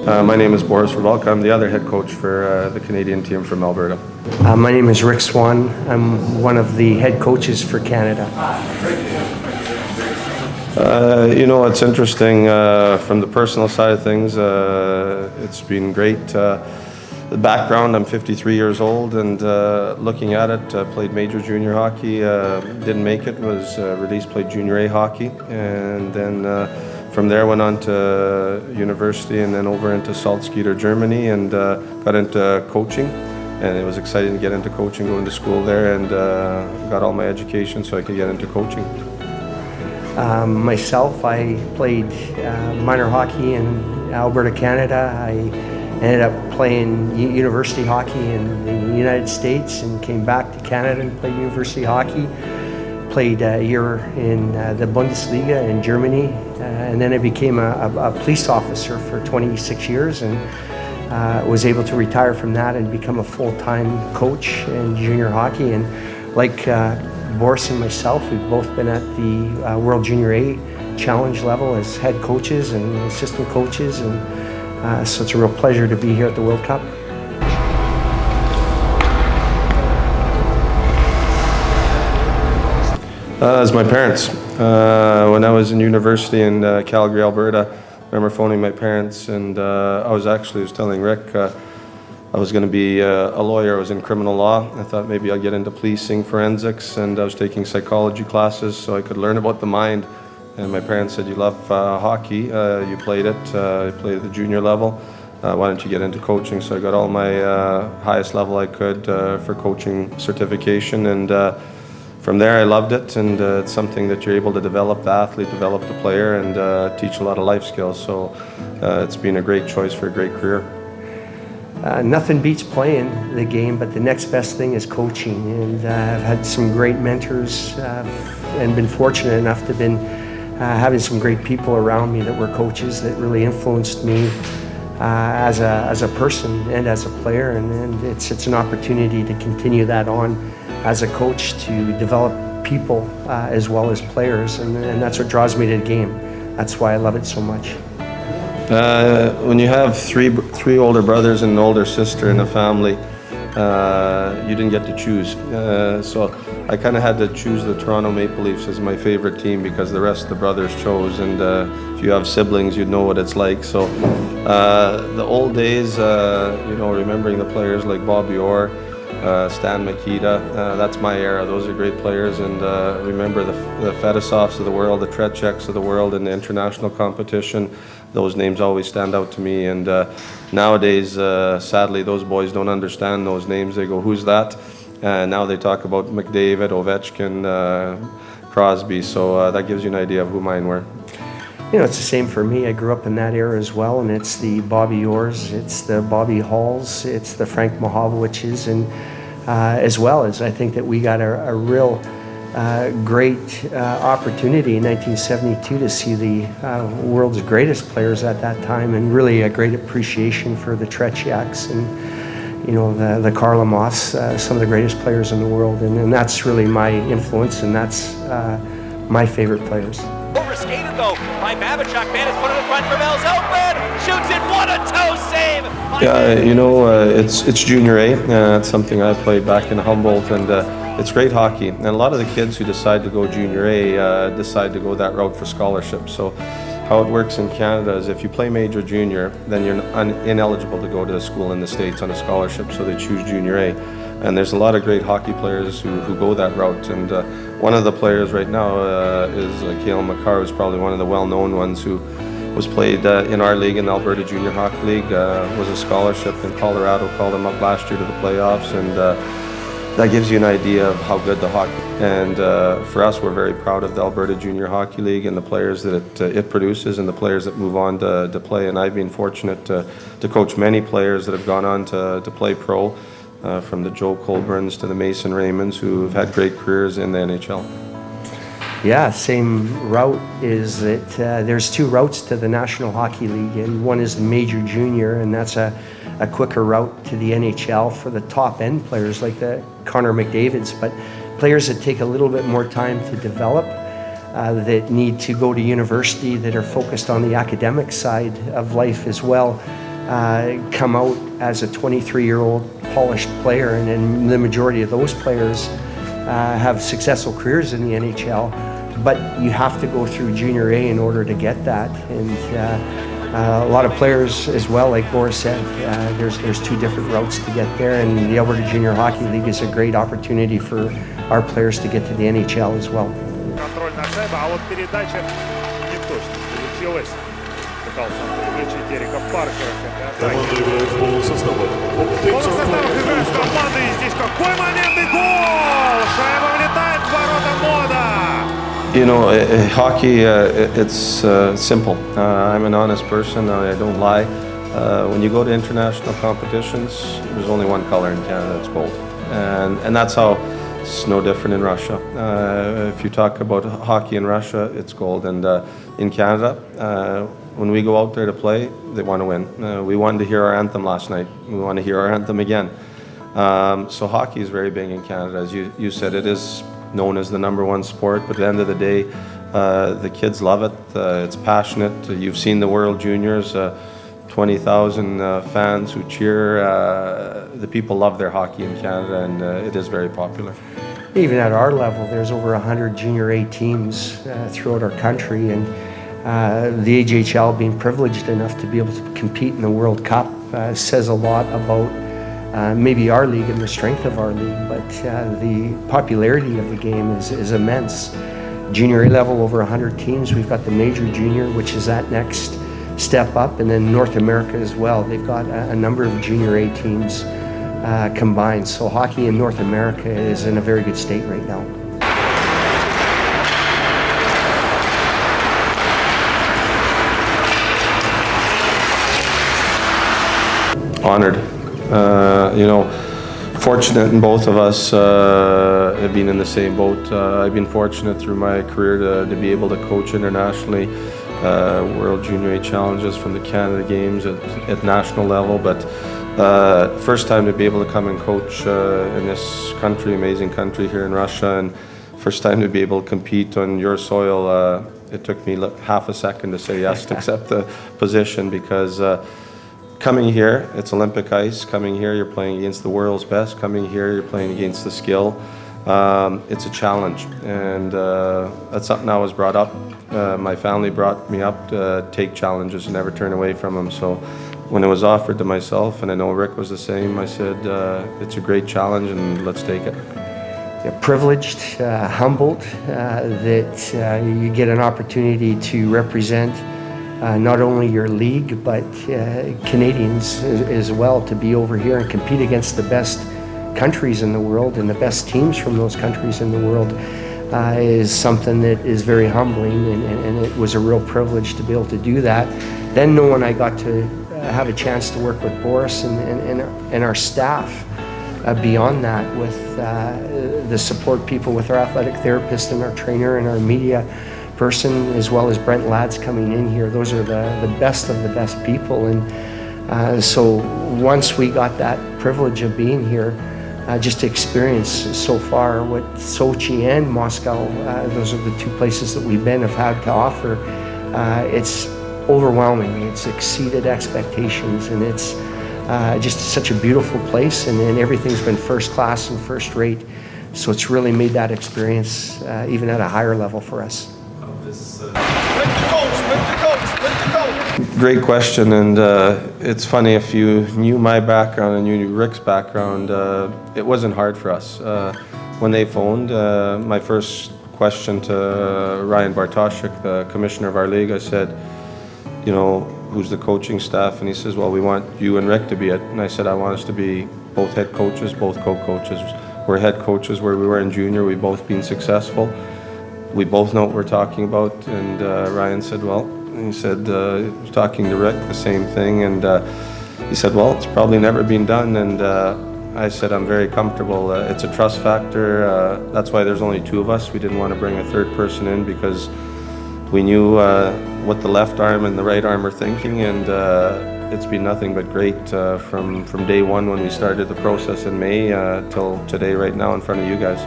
My name is Boris Rybalka. I'm the other head coach for the Canadian team from Alberta. My name is Swan. I'm one of the head coaches for Canada. It's interesting from the personal side of things. It's been great. The background, I'm 53 years old, and looking at it, played major junior hockey, didn't make it, was released, played junior A hockey, and then from there went on to university and then over into Salzgitter, Germany, and got into coaching. And it was exciting to get into coaching, go into school there, and got all my education so I could get into coaching. Myself, I played minor hockey in Alberta, Canada. I ended up playing university hockey in the United States and came back to Canada and played university hockey. Played a year in the Bundesliga in Germany, and then I became a police officer for 26 years and was able to retire from that and become a full-time coach in junior hockey. And like Boris and myself, we've both been at the World Junior A Challenge level as head coaches and assistant coaches, and so it's a real pleasure to be here at the World Cup. As my parents. When I was in university in Calgary, Alberta, I remember phoning my parents, and I was telling Rick I was going to be a lawyer. I was in criminal law. I thought maybe I'll get into policing, forensics, and I was taking psychology classes so I could learn about the mind. And my parents said, "You love hockey, you played it, you played at the junior level. Why don't you get into coaching?" So I got all my highest level I could for coaching certification, and from there I loved it, and it's something that you're able to develop the athlete, develop the player, and teach a lot of life skills. So it's been a great choice for a great career. Nothing beats playing the game, but the next best thing is coaching. And I've had some great mentors and been fortunate enough to have been having some great people around me that were coaches that really influenced me as a person and as a player. And it's an opportunity to continue that on as a coach, to develop people as well as players. And that's what draws me to the game. That's why I love it so much. When you have three older brothers and an older sister in a family, you didn't get to choose. So I kind of had to choose the Toronto Maple Leafs as my favorite team because the rest of the brothers chose. And if you have siblings, you'd know what it's like. So the old days, remembering the players like Bobby Orr, Stan Mikita, that's my era. Those are great players, and remember the Fedosovs of the world, the Tretiaks of the world in the international competition. Those names always stand out to me, and nowadays, sadly, those boys don't understand those names. They go, "Who's that?" Now they talk about McDavid, Ovechkin, Crosby, so that gives you an idea of who mine were. It's the same for me. I grew up in that era as well, and it's the Bobby Orrs, it's the Bobby Halls, it's the Frank Mahovoviches, and as well as I think that we got a real great opportunity in 1972 to see the world's greatest players at that time, and really a great appreciation for the Tretiaks and the Kharlamovs, some of the greatest players in the world, and that's really my influence, and that's my favorite players. Over skated though by Babachuk. Man is put in front for Bell's open. Shoots it. What a toe save! It's junior A. It's something I played back in Humboldt, and it's great hockey. And a lot of the kids who decide to go junior A decide to go that route for scholarships. So how it works in Canada is if you play major junior, then you're ineligible to go to a school in the States on a scholarship, so they choose junior A. And there's a lot of great hockey players who go that route. And one of the players right now is Cale Makar, who's probably one of the well-known ones, who was played in our league, in the Alberta Junior Hockey League, was a scholarship in Colorado, called him up last year to the playoffs. And that gives you an idea of how good the hockey. And for us, we're very proud of the Alberta Junior Hockey League and the players that it produces and the players that move on to play. And I've been fortunate to coach many players that have gone on to play pro. From the Joe Colburns to the Mason Raymonds, who have had great careers in the NHL. Yeah, same route is that there's two routes to the National Hockey League, and one is the Major Junior, and that's a quicker route to the NHL for the top end players like the Connor McDavids, but players that take a little bit more time to develop, that need to go to university, that are focused on the academic side of life as well. come out as a 23-year-old polished player, and then the majority of those players have successful careers in the NHL, but you have to go through Junior A in order to get that. And a lot of players as well, like Boris said, there's two different routes to get there, and the Alberta Junior Hockey League is a great opportunity for our players to get to the NHL as well. Контроль на шайбу, а вот передача не точно получилась. Пытался привлечь Дерека Паркера к этой атаке. Команда играет в полусоставе. Полусостав играет в команды, и здесь какой момент и гол! Шайба влетает в ворота Мода! You know, hockey, it's simple. I'm an honest person, I don't lie. When you go to international competitions, there's only one color in Canada, it's gold. And that's how it's no different in Russia. If you talk about hockey in Russia, it's gold. And in Canada, when we go out there to play, they want to win. We wanted to hear our anthem last night. We want to hear our anthem again. So hockey is very big in Canada. As you said, it is known as the #1 sport, but at the end of the day, the kids love it. It's passionate. You've seen the World Juniors, 20,000 fans who cheer. The people love their hockey in Canada, and it is very popular. Even at our level, there's over 100 Junior A teams throughout our country, and the AJHL being privileged enough to be able to compete in the World Cup says a lot about maybe our league and the strength of our league, but the popularity of the game is immense. Junior A level, over 100 teams. We've got the Major Junior, which is that next step up, and then North America as well. They've got a number of Junior A teams combined. So hockey in North America is in a very good state right now. Honored. You know, fortunate, and both of us have been in the same boat. I've been fortunate through my career to be able to coach internationally, World Junior A challenges from the Canada Games at national level, but first time to be able to come and coach in this country, amazing country here in Russia, and first time to be able to compete on your soil. It took me half a second to say yes to accept the position, because coming here, it's Olympic ice. Coming here, you're playing against the world's best. Coming here, you're playing against the skill. It's a challenge, and that's something I was brought up. My family brought me up to take challenges and never turn away from them. So when it was offered to myself, and I know Rick was the same, I said, it's a great challenge and let's take it. Yeah, privileged, humbled that you get an opportunity to represent not only your league, but Canadians as well, to be over here and compete against the best countries in the world and the best teams from those countries in the world is something that is very humbling, and it was a real privilege to be able to do that. Then knowing I got to have a chance to work with Boris and our staff beyond that, with the support people, with our athletic therapist and our trainer and our media person, as well as Brent Ladd's coming in here. Those are the best of the best people, and so once we got that privilege of being here, just to experience so far what Sochi and Moscow, those are the two places that we've been, have had to offer. It's overwhelming. It's exceeded expectations, and it's just such a beautiful place, and everything's been first class and first rate. So it's really made that experience even at a higher level for us. Great question, and it's funny, if you knew my background and you knew Rick's background, it wasn't hard for us. When they phoned, my first question to Ryan Bartoshik, the commissioner of our league, I said, you know, who's the coaching staff? And he says, well, we want you and Rick to be it. And I said, I want us to be both head coaches, both co-coaches. We're head coaches where we were in junior. We've both been successful. We both know what we're talking about. And Ryan said, well, and he said, talking to Rick, the same thing. And he said, well, it's probably never been done. And I said, I'm very comfortable. It's a trust factor. That's why there's only two of us. We didn't want to bring a third person in, because we knew what the left arm and the right arm were thinking, and it's been nothing but great from day one when we started the process in May till today, right now, in front of you guys.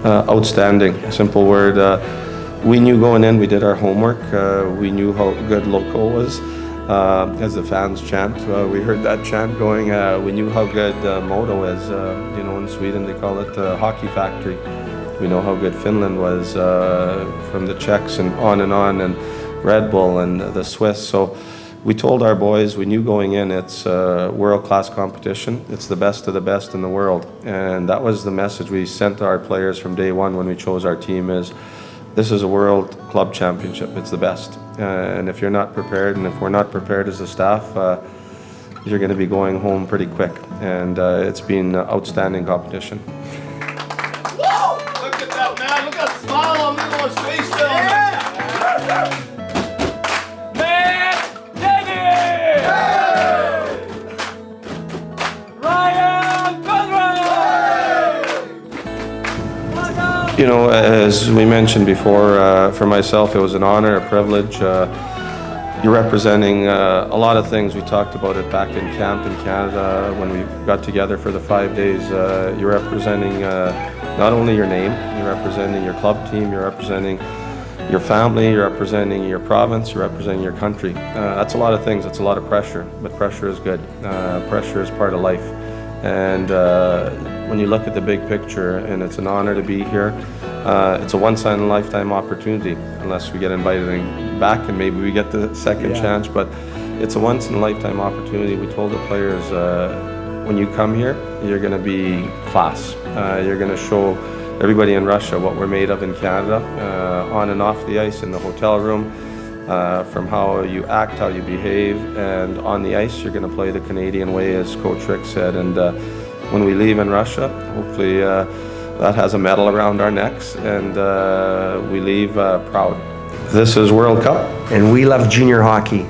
Outstanding, simple word. We knew going in, we did our homework. We knew how good Loco was. As the fans chant, we heard that chant going. We knew how good Modo is. You know, in Sweden they call it the hockey factory. We know how good Finland was from the Czechs and and Red Bull and the Swiss. So we told our boys, we knew going in, it's world-class competition. It's the best of the best in the world. And that was the message we sent to our players from day one when we chose our team is, this is a World Club Championship. It's the best. And if you're not prepared, and if we're not prepared as a staff, you're going to be going home pretty quick. And it's been outstanding competition. Whoa! Look at that, man. Look at that smile on Nico's face still. Yeah. You know, as we mentioned before, for myself, it was an honor, a privilege. You're representing a lot of things. We talked about it back in camp in Canada when we got together for the 5 days. You're representing not only your name, you're representing your club team, you're representing your family, you're representing your province, you're representing your country. That's a lot of things, it's a lot of pressure, but pressure is good. Pressure is part of life. And when you look at the big picture, and it's an honor to be here, it's a once-in-a-lifetime opportunity, unless we get invited back and maybe we get the second chance, but it's a once-in-a-lifetime opportunity. We told the players, when you come here, you're going to be class. You're going to show everybody in Russia what we're made of in Canada, on and off the ice, in the hotel room, from how you act, how you behave, and on the ice you're going to play the Canadian way, as Coach Rick said. And when we leave in Russia, hopefully that has a medal around our necks, and we leave proud. This is World Cup. And we love junior hockey.